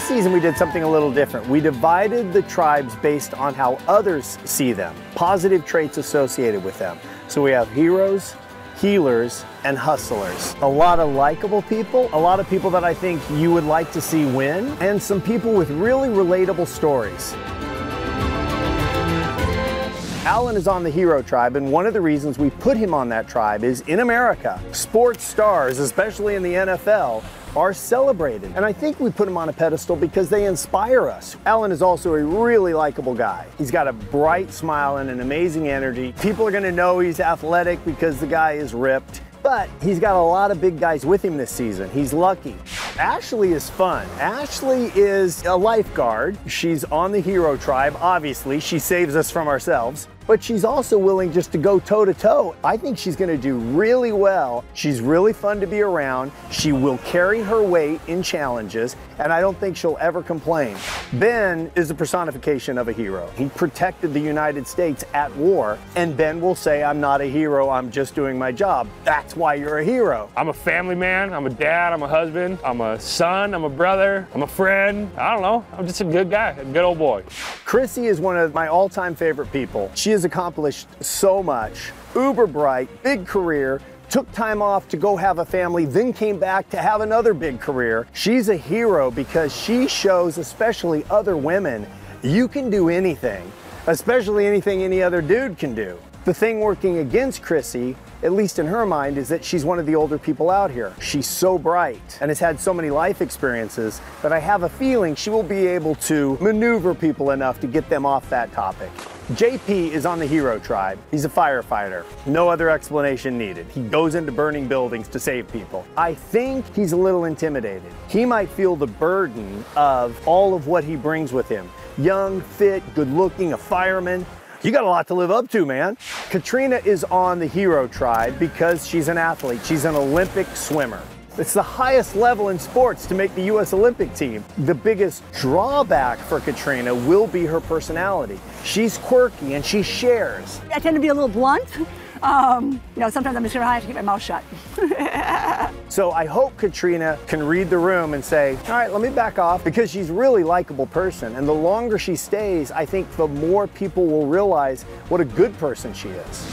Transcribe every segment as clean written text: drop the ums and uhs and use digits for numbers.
This season we did something a little different. We divided the tribes based on how others see them, positive traits associated with them. So we have heroes, healers, and hustlers. A lot of likable people, a lot of people that I think you would like to see win, and some people with really relatable stories. Alan is on the hero tribe, and one of the reasons we put him on that tribe is in America, sports stars, especially in the NFL, are celebrated. And I think we put him on a pedestal because they inspire us. Alan is also a really likable guy. He's got a bright smile and an amazing energy. People are gonna know he's athletic because the guy is ripped, but he's got a lot of big guys with him this season. He's lucky. Ashley is fun. Ashley is a lifeguard. She's on the hero tribe, obviously. She saves us from ourselves. But she's also willing just to go toe to toe. I think she's gonna do really well. She's really fun to be around. She will carry her weight in challenges, and I don't think she'll ever complain. Ben is a personification of a hero. He protected the United States at war, and Ben will say, I'm not a hero, I'm just doing my job. That's why you're a hero. I'm a family man, I'm a dad, I'm a husband, I'm a son, I'm a brother, I'm a friend. I don't know, I'm just a good guy, a good old boy. CHRISSY is one of my all-time favorite people. She has accomplished so much, uber bright, big career, took time off to go have a family, then came back to have another big career. She's a hero because she shows, especially other women, you can do anything, especially anything any other dude can do. The thing working against CHRISSY, at least in her mind, is that she's one of the older people out here. She's so bright and has had so many life experiences that I have a feeling she will be able to maneuver people enough to get them off that topic. JP is on the hero tribe. He's a firefighter. No other explanation needed. He goes into burning buildings to save people. I think he's a little intimidated. He might feel the burden of all of what he brings with him. Young, fit, good looking, a fireman. You got a lot to live up to, man. KATRINA is on the hero tribe because she's an athlete. She's an Olympic swimmer. It's the highest level in sports to make the US Olympic team. The biggest drawback for KATRINA will be her personality. She's quirky and she shares. I tend to be a little blunt. You know, sometimes I'm just gonna have to keep my mouth shut. So I hope KATRINA can read the room and say, all right, let me back off, because she's a really likable person. And the longer she stays, I think the more people will realize what a good person she is.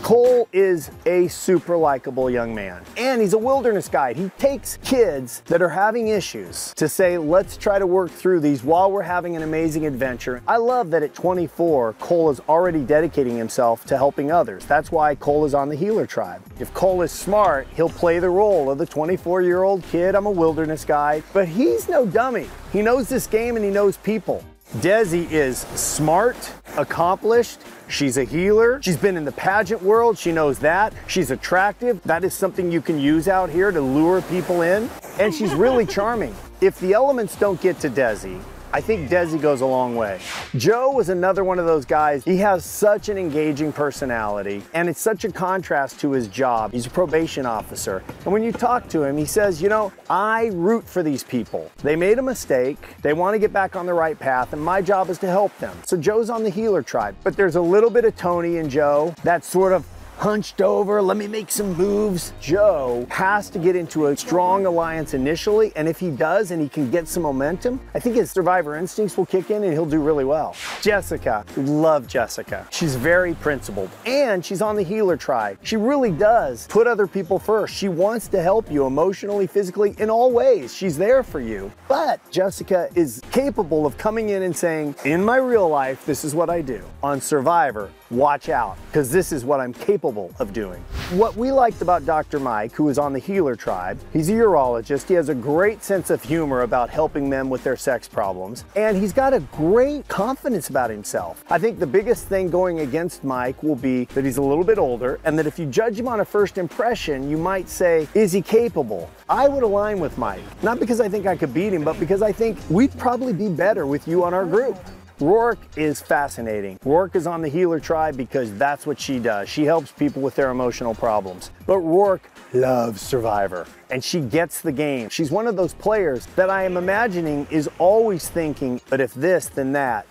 Cole is a super likable young man, and he's a wilderness guide. He takes kids that are having issues to say, let's try to work through these while we're having an amazing adventure. I love that at 24, Cole is already dedicating himself to helping others. That's why Cole is on the healer tribe. If Cole is smart, he'll play the role of the 24-year-old kid, I'm a wilderness guide, but he's no dummy. He knows this game and he knows people. DESI is smart, accomplished, she's a healer, she's been in the pageant world, she knows that, she's attractive, that is something you can use out here to lure people in, and she's really charming. If the elements don't get to DESI, I think DESI goes a long way. Joe was another one of those guys. He has such an engaging personality, and it's such a contrast to his job. He's a probation officer. And when you talk to him, he says, you know, I root for these people. They made a mistake, they want to get back on the right path, and my job is to help them. So Joe's on the healer tribe. But there's a little bit of Tony in Joe, that sort of hunched over, let me make some moves. Joe has to get into a strong alliance initially, and if he does and he can get some momentum, I think his survivor instincts will kick in and he'll do really well. Jessica, love Jessica. She's very principled, and she's on the healer tribe. She really does put other people first. She wants to help you emotionally, physically, in all ways. She's there for you. But Jessica is capable of coming in and saying, in my real life, this is what I do. On Survivor, watch out, because this is what I'm capable of doing. What we liked about Dr. Mike, who is on the healer tribe, he's a urologist. He has a great sense of humor about helping men with their sex problems, and he's got a great confidence about himself. I think the biggest thing going against Mike will be that he's a little bit older, and that if you judge him on a first impression, you might say, is he capable? I would align with Mike, not because I think I could beat him, but because I think we'd probably be better with you on our group. Roark is fascinating. Roark is on the healer tribe because that's what she does. She helps people with their emotional problems. But Roark loves Survivor, and she gets the game. She's one of those players that I am imagining is always thinking, but if this, then that.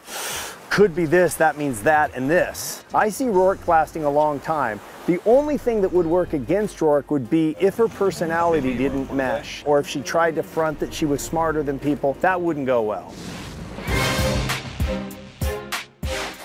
Could be this, that means that, and this. I see Roark lasting a long time The only thing that would work against Roark would be if her personality didn't mesh, or if she tried to front that she was smarter than people. That wouldn't go well.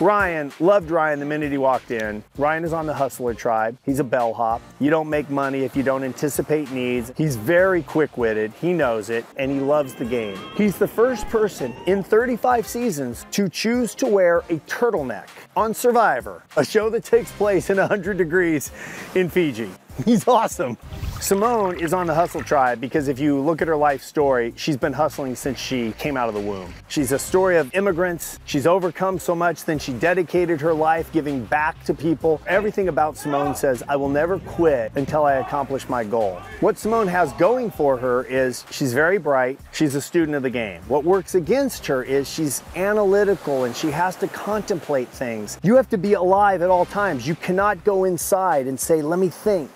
Ryan, loved Ryan the minute he walked in. Ryan is on the hustler tribe. He's a bellhop. You don't make money if you don't anticipate needs. He's very quick-witted, he knows it, and he loves the game. He's the first person in 35 seasons to choose to wear a turtleneck on Survivor, a show that takes place in 100 degrees in Fiji. He's awesome. Simone is on the hustle tribe because if you look at her life story, she's been hustling since she came out of the womb. She's a story of immigrants. She's overcome so much, then she dedicated her life giving back to people. Everything about Simone says, I will never quit until I accomplish my goal. What Simone has going for her is she's very bright. She's a student of the game. What works against her is she's analytical and she has to contemplate things. You have to be alive at all times. You cannot go inside and say, let me think.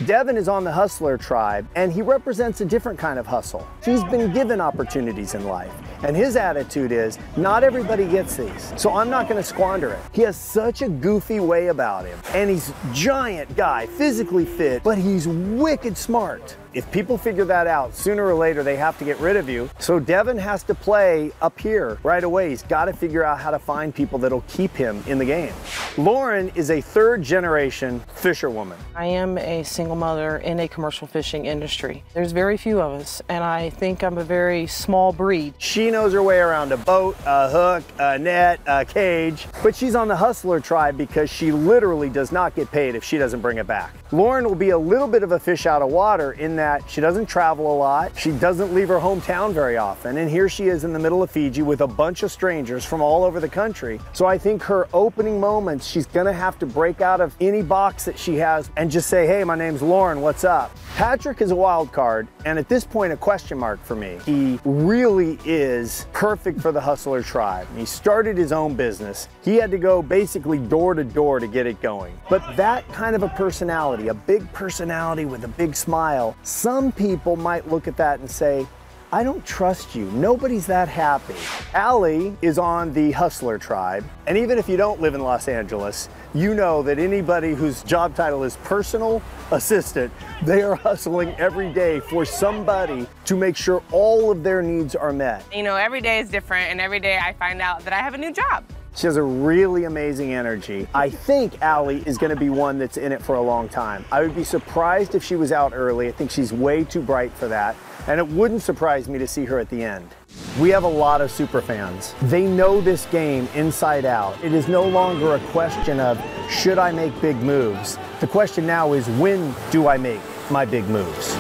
Devin is on the hustler tribe, and he represents a different kind of hustle. He's been given opportunities in life, and his attitude is, not everybody gets these, so I'm not gonna squander it. He has such a goofy way about him, and he's a giant guy, physically fit, but he's wicked smart. If people figure that out, sooner or later they have to get rid of you. So Devin has to play up here right away. He's got to figure out how to find people that'll keep him in the game. Lauren is a third-generation fisherwoman. I am a single mother in a commercial fishing industry. There's very few of us, and I think I'm a very small breed. She knows her way around a boat, a hook, a net, a cage, but she's on the hustler tribe because she literally does not get paid if she doesn't bring it back. Lauren will be a little bit of a fish out of water in that she doesn't travel a lot, she doesn't leave her hometown very often, and here she is in the middle of Fiji with a bunch of strangers from all over the country. So I think her opening moments, she's gonna have to break out of any box that she has and just say, hey, my name's Lauren, what's up? Patrick is a wild card, and at this point a question mark for me. He really is perfect for the hustler tribe. He started his own business. He had to go basically door to door to get it going. But that kind of a personality, a big personality with a big smile, some people might look at that and say, I don't trust you. Nobody's that happy. Allie is on the hustler tribe, and even if you don't live in Los Angeles, you know that anybody whose job title is personal assistant, they are hustling every day for somebody to make sure all of their needs are met. You know, every day is different, and every day I find out that I have a new job. She has a really amazing energy. I think Allie is gonna be one that's in it for a long time. I would be surprised if she was out early. I think she's way too bright for that. And it wouldn't surprise me to see her at the end. We have a lot of super fans. They know this game inside out. It is no longer a question of, should I make big moves? The question now is, when do I make my big moves?